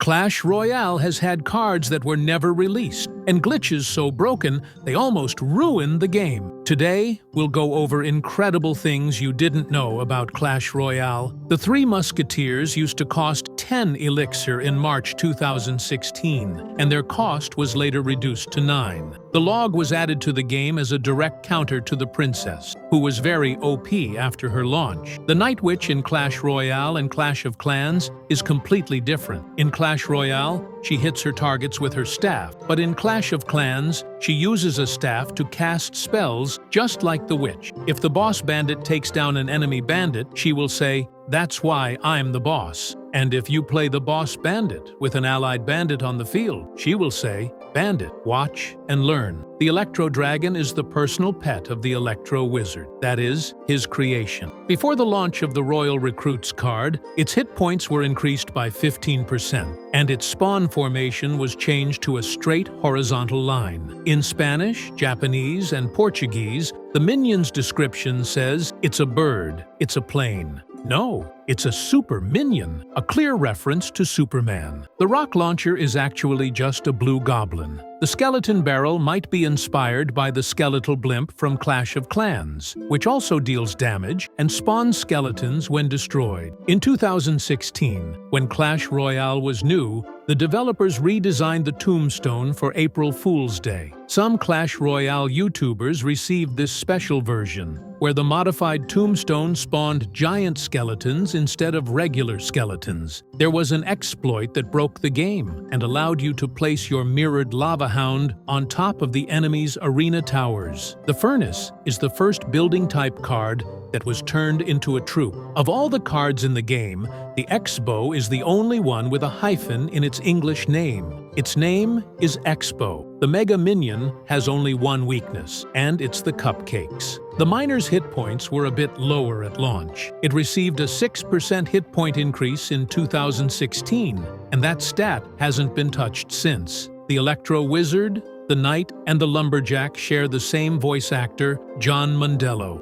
Clash Royale has had cards that were never released, and glitches so broken they almost ruined the game. Today, we'll go over incredible things you didn't know about Clash Royale. The Three Musketeers used to cost 10 elixir in March 2016, and their cost was later reduced to 9. The log was added to the game as a direct counter to the princess, who was very OP after her launch. The Night Witch in Clash Royale and Clash of Clans is completely different. In Clash Royale, she hits her targets with her staff, but in Clash of Clans, she uses a staff to cast spells just like the witch. If the boss bandit takes down an enemy bandit, she will say, "That's why I'm the boss." And if you play the boss bandit with an allied bandit on the field, she will say, "Bandit, watch and learn." The Electro Dragon is the personal pet of the Electro Wizard, that is, his creation. Before the launch of the Royal Recruits card, its hit points were increased by 15%, and its spawn formation was changed to a straight horizontal line. In Spanish, Japanese, and Portuguese, the minion's description says, "It's a bird, it's a plane." No, it's a super minion, a clear reference to Superman. The rock launcher is actually just a blue goblin. The skeleton barrel might be inspired by the skeletal blimp from Clash of Clans, which also deals damage and spawns skeletons when destroyed. In 2016, when Clash Royale was new, the developers redesigned the tombstone for April Fool's Day. Some Clash Royale YouTubers received this special version, where the modified tombstone spawned giant skeletons instead of regular skeletons. There was an exploit that broke the game and allowed you to place your mirrored lava hound on top of the enemy's arena towers. The Furnace is the first building type card that was turned into a troop. Of all the cards in the game, the Expo is the only one with a hyphen in its English name. Its name is Expo. The Mega Minion has only one weakness, and it's the cupcakes. The Miner's hit points were a bit lower at launch. It received a 6% hit point increase in 2016, and that stat hasn't been touched since. The Electro Wizard, the Knight, and the Lumberjack share the same voice actor, John Mondello.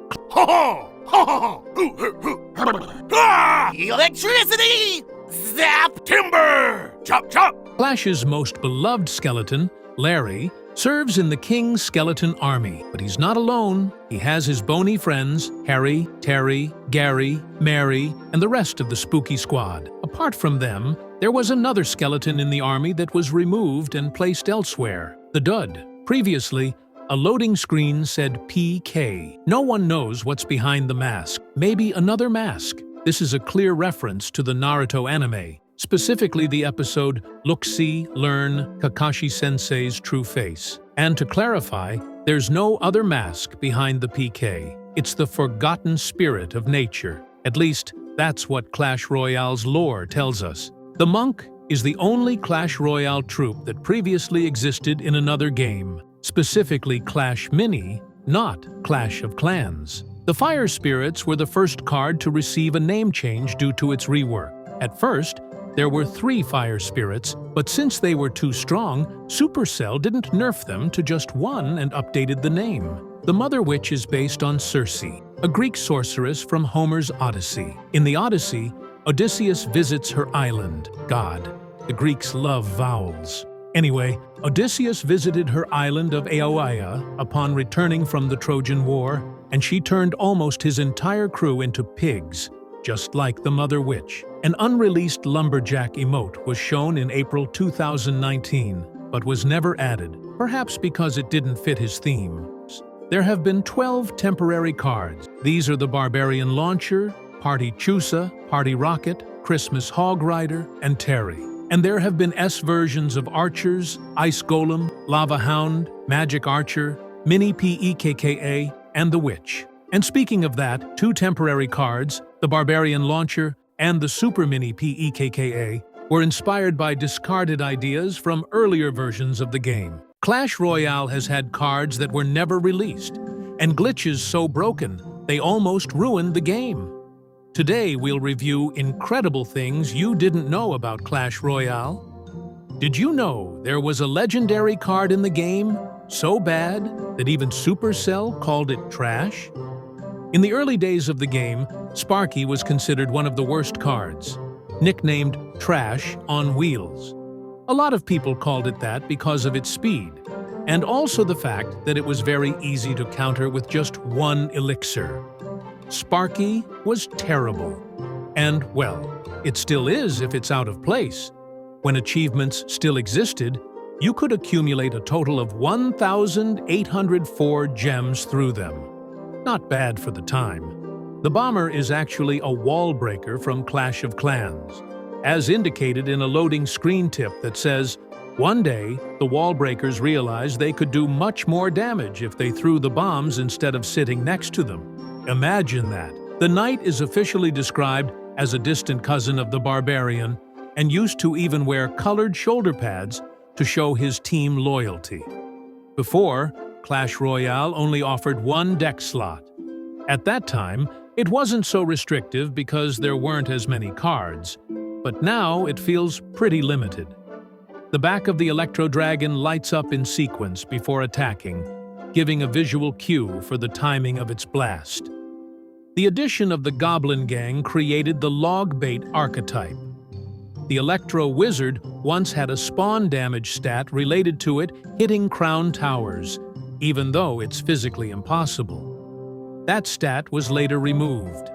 Electricity! Zap! Timber! Chop, chop! Clash's most beloved skeleton, Larry, serves in the King's Skeleton Army, but he's not alone. He has his bony friends, Harry, Terry, Gary, Mary, and the rest of the spooky squad. Apart from them, there was another skeleton in the army that was removed and placed elsewhere, the Dud. Previously, a loading screen said PK. No one knows what's behind the mask. Maybe another mask. This is a clear reference to the Naruto anime, specifically the episode Look, See, Learn, Kakashi-sensei's True Face. And to clarify, there's no other mask behind the PK. It's the forgotten spirit of nature. At least, that's what Clash Royale's lore tells us. The Monk is the only Clash Royale troop that previously existed in another game, specifically Clash Mini, not Clash of Clans. The Fire Spirits were the first card to receive a name change due to its rework. At first, there were 3 Fire Spirits, but since they were too strong, Supercell didn't nerf them to just 1 and updated the name. The Mother Witch is based on Circe, a Greek sorceress from Homer's Odyssey. In the Odyssey, Odysseus visits her island, God. The Greeks love vowels. Anyway, Odysseus visited her island of Aoia upon returning from the Trojan War, and she turned almost his entire crew into pigs, just like the Mother Witch. An unreleased Lumberjack emote was shown in April 2019, but was never added, perhaps because it didn't fit his theme. There have been 12 temporary cards. These are the Barbarian Launcher, Party Chusa, Party Rocket, Christmas Hog Rider, and Terry. And there have been S versions of Archers, Ice Golem, Lava Hound, Magic Archer, Mini PEKKA, and the Witch. And speaking of that, 2 temporary cards, the Barbarian Launcher and the Super Mini PEKKA, were inspired by discarded ideas from earlier versions of the game. Clash Royale has had cards that were never released, and glitches so broken they almost ruined the game. Today we'll review incredible things you didn't know about Clash Royale. Did you know there was a legendary card in the game so bad that even Supercell called it trash? In the early days of the game, Sparky was considered one of the worst cards. nicknamed Trash on Wheels. A lot of people called it that because of its speed, and also the fact that it was very easy to counter with just one elixir. Sparky was terrible. And, well, it still is if it's out of place. When achievements still existed, you could accumulate a total of 1,804 gems through them. Not bad for the time. The bomber is actually a wall breaker from Clash of Clans, as indicated in a loading screen tip that says, one day, the wall breakers realized they could do much more damage if they threw the bombs instead of sitting next to them. Imagine that. The knight is officially described as a distant cousin of the barbarian and used to even wear colored shoulder pads to show his team loyalty. Before, Clash Royale only offered one deck slot. At that time, it wasn't so restrictive because there weren't as many cards, but now it feels pretty limited. The back of the Electro Dragon lights up in sequence before attacking, giving a visual cue for the timing of its blast. The addition of the Goblin Gang created the log bait archetype. The Electro Wizard once had a spawn damage stat related to it hitting crown towers, even though it's physically impossible. That stat was later removed.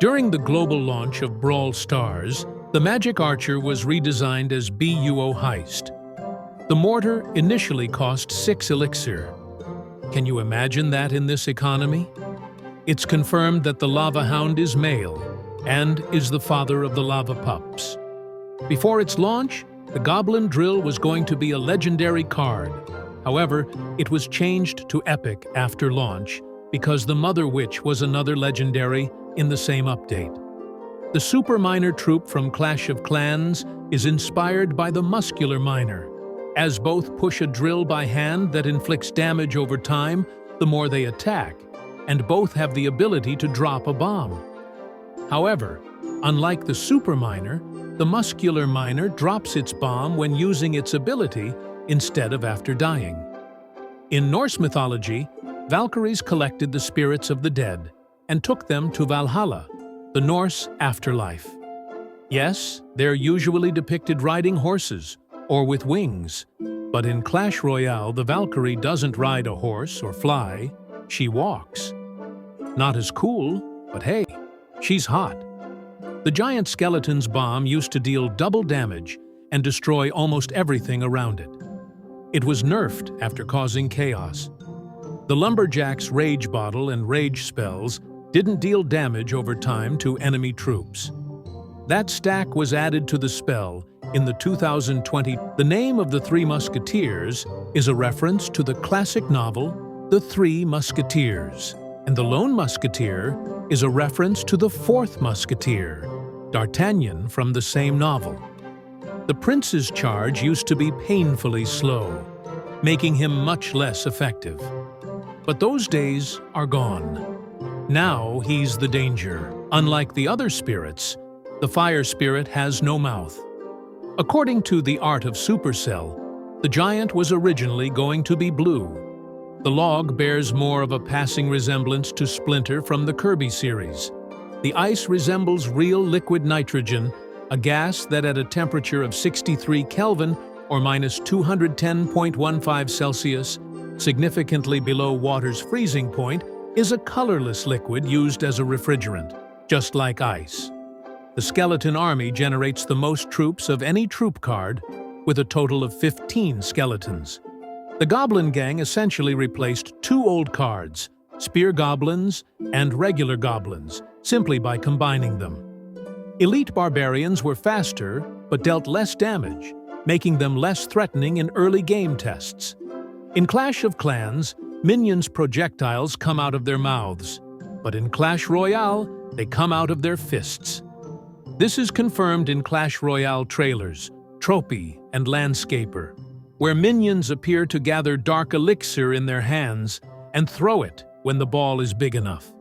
During the global launch of Brawl Stars, the Magic Archer was redesigned as BUO Heist. The mortar initially cost 6 elixir. Can you imagine that in this economy? It's confirmed that the Lava Hound is male and is the father of the Lava Pups. Before its launch, the Goblin Drill was going to be a legendary card. However, it was changed to Epic after launch because the Mother Witch was another legendary in the same update. The Super Miner troop from Clash of Clans is inspired by the Muscular Miner, as both push a drill by hand that inflicts damage over time the more they attack, and both have the ability to drop a bomb. However, unlike the Super Miner, the Muscular Miner drops its bomb when using its ability instead of after dying. In Norse mythology, Valkyries collected the spirits of the dead and took them to Valhalla, the Norse afterlife. Yes, they're usually depicted riding horses or with wings, but in Clash Royale, the Valkyrie doesn't ride a horse or fly, she walks. Not as cool, but hey, she's hot. The giant skeleton's bomb used to deal double damage and destroy almost everything around it. It was nerfed after causing chaos. The lumberjack's rage bottle and rage spells didn't deal damage over time to enemy troops. That stack was added to the spell in the 2020. The name of the Three Musketeers is a reference to the classic novel The Three Musketeers, and the Lone Musketeer is a reference to the Fourth Musketeer, D'Artagnan from the same novel. The prince's charge used to be painfully slow, making him much less effective. But those days are gone. Now he's the danger. Unlike the other spirits, the fire spirit has no mouth. According to the art of Supercell, the giant was originally going to be blue. The log bears more of a passing resemblance to Splinter from the Kirby series. The ice resembles real liquid nitrogen, a gas that at a temperature of 63 Kelvin or minus 210.15 Celsius, significantly below water's freezing point, is a colorless liquid used as a refrigerant, just like ice. The skeleton army generates the most troops of any troop card, with a total of 15 skeletons. The Goblin Gang essentially replaced 2 old cards, Spear Goblins and Regular Goblins, simply by combining them. Elite Barbarians were faster, but dealt less damage, making them less threatening in early game tests. In Clash of Clans, minions' projectiles come out of their mouths, but in Clash Royale, they come out of their fists. This is confirmed in Clash Royale trailers, Trophy, and Landscaper, where minions appear to gather dark elixir in their hands and throw it when the ball is big enough.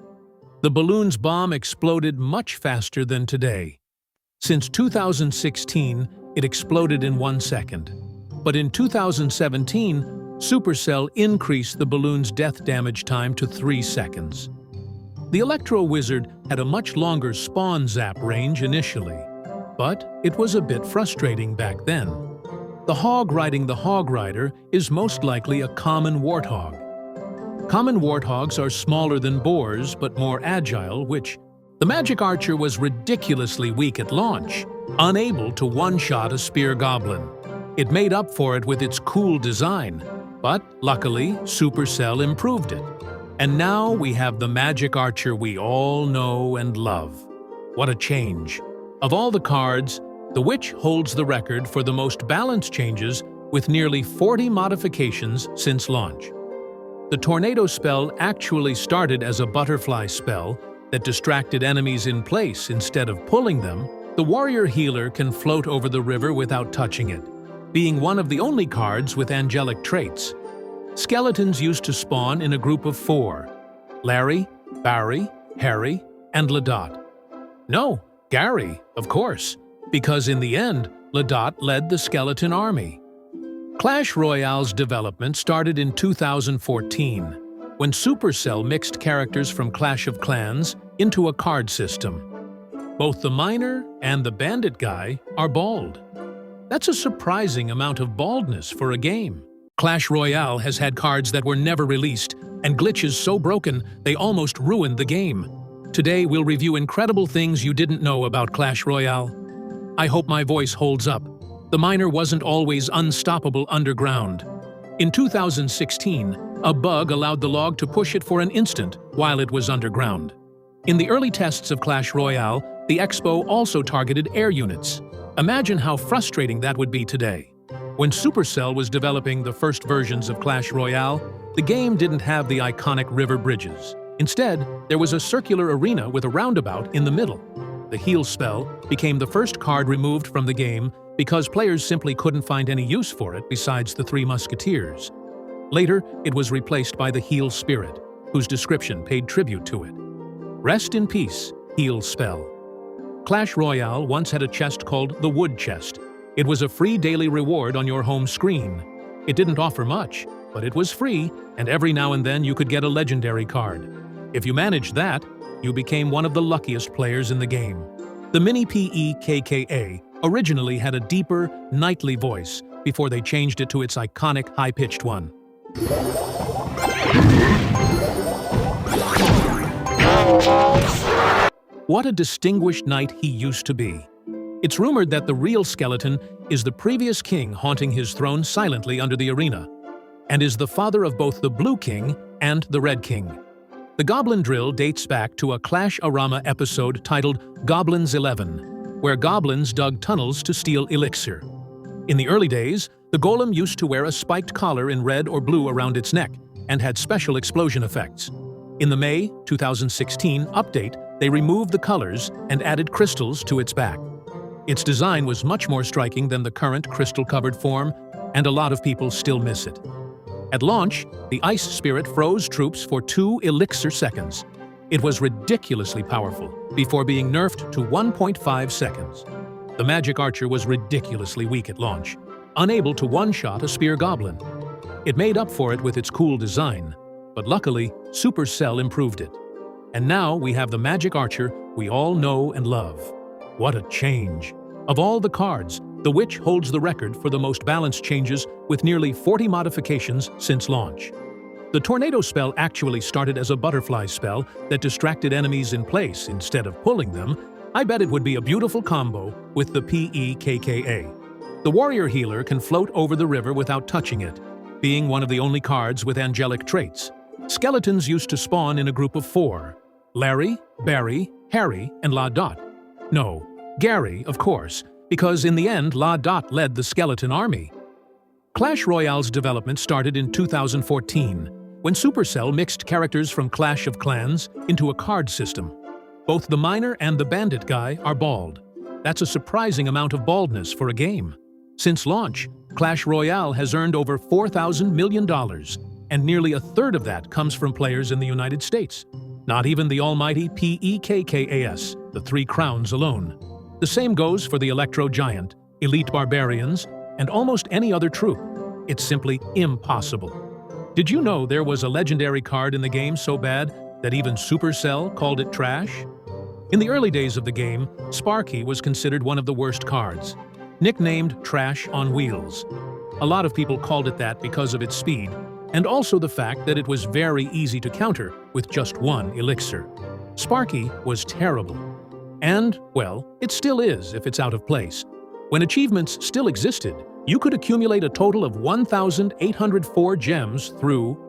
The balloon's bomb exploded much faster than today. Since 2016, it exploded in 1 second. But in 2017, Supercell increased the balloon's death damage time to 3 seconds. The Electro Wizard had a much longer spawn zap range initially, But it was a bit frustrating back then. The hog riding the hog rider is most likely a common warthog. Common warthogs are smaller than boars but more agile, which the magic archer was ridiculously weak at launch, unable to one-shot a spear goblin. It made up for it with its cool design, but luckily Supercell improved it. And now we have the magic archer we all know and love. What a change! Of all the cards, the Witch holds the record for the most balance changes with nearly 40 modifications since launch. The Tornado spell actually started as a butterfly spell that distracted enemies in place instead of pulling them. The Warrior Healer can float over the river without touching it, being one of the only cards with angelic traits. Skeletons used to spawn in a group of 4: Larry, Barry, Harry, and Ladot. No, Gary, of course, because in the end, Ladot led the skeleton army. Clash Royale's development started in 2014, when Supercell mixed characters from Clash of Clans into a card system. Both the miner and the bandit guy are bald. That's a surprising amount of baldness for a game. Clash Royale has had cards that were never released, and glitches so broken they almost ruined the game. Today we'll review incredible things you didn't know about Clash Royale. I hope my voice holds up. The miner wasn't always unstoppable underground. In 2016, a bug allowed the log to push it for an instant while it was underground. In the early tests of Clash Royale, the Expo also targeted air units. Imagine how frustrating that would be today. When Supercell was developing the first versions of Clash Royale, the game didn't have the iconic river bridges. Instead, there was a circular arena with a roundabout in the middle. The heal spell became the first card removed from the game because players simply couldn't find any use for it besides the 3 musketeers. Later, it was replaced by the heal spirit, whose description paid tribute to it. Rest in peace, heal spell. Clash Royale once had a chest called the Wood Chest. It was a free daily reward on your home screen. It didn't offer much, but it was free, and every now and then you could get a legendary card. If you managed that, you became one of the luckiest players in the game. The Mini PEKKA originally had a deeper, knightly voice before they changed it to its iconic high-pitched one. What a distinguished knight he used to be. It's rumored that the real skeleton is the previous king haunting his throne silently under the arena, and is the father of both the Blue King and the Red King. The Goblin Drill dates back to a Clash-orama episode titled Goblins 11, where goblins dug tunnels to steal elixir. In the early days, the golem used to wear a spiked collar in red or blue around its neck and had special explosion effects. In the May 2016 update, they removed the colors and added crystals to its back. Its design was much more striking than the current crystal-covered form, and a lot of people still miss it. At launch, the Ice Spirit froze troops for 2 elixir seconds. It was ridiculously powerful, before being nerfed to 1.5 seconds. The Magic Archer was ridiculously weak at launch, unable to one-shot a spear goblin. It made up for it with its cool design, but luckily, Supercell improved it. And now we have the Magic Archer we all know and love. What a change! Of all the cards, the Witch holds the record for the most balanced changes with nearly 40 modifications since launch. The Tornado spell actually started as a butterfly spell that distracted enemies in place instead of pulling them. I bet it would be a beautiful combo with the PEKKA. The Warrior Healer can float over the river without touching it, being one of the only cards with angelic traits. Skeletons used to spawn in a group of 4: Larry, Barry, Harry, and Ladot. No, Gary, of course, because in the end, Ladot led the skeleton army. Clash Royale's development started in 2014, when Supercell mixed characters from Clash of Clans into a card system. Both the miner and the bandit guy are bald. That's a surprising amount of baldness for a game. Since launch, Clash Royale has earned over $4,000 million, and nearly a third of that comes from players in the United States. Not even the almighty PEKKAS, the 3 crowns alone. The same goes for the Electro Giant, Elite Barbarians, and almost any other troop. It's simply impossible. Did you know there was a legendary card in the game so bad that even Supercell called it trash? In the early days of the game, Sparky was considered one of the worst cards, nicknamed Trash on Wheels. A lot of people called it that because of its speed, and also the fact that it was very easy to counter with just one elixir. Sparky was terrible. And, well, it still is if it's out of place. When achievements still existed, you could accumulate a total of 1,804 gems through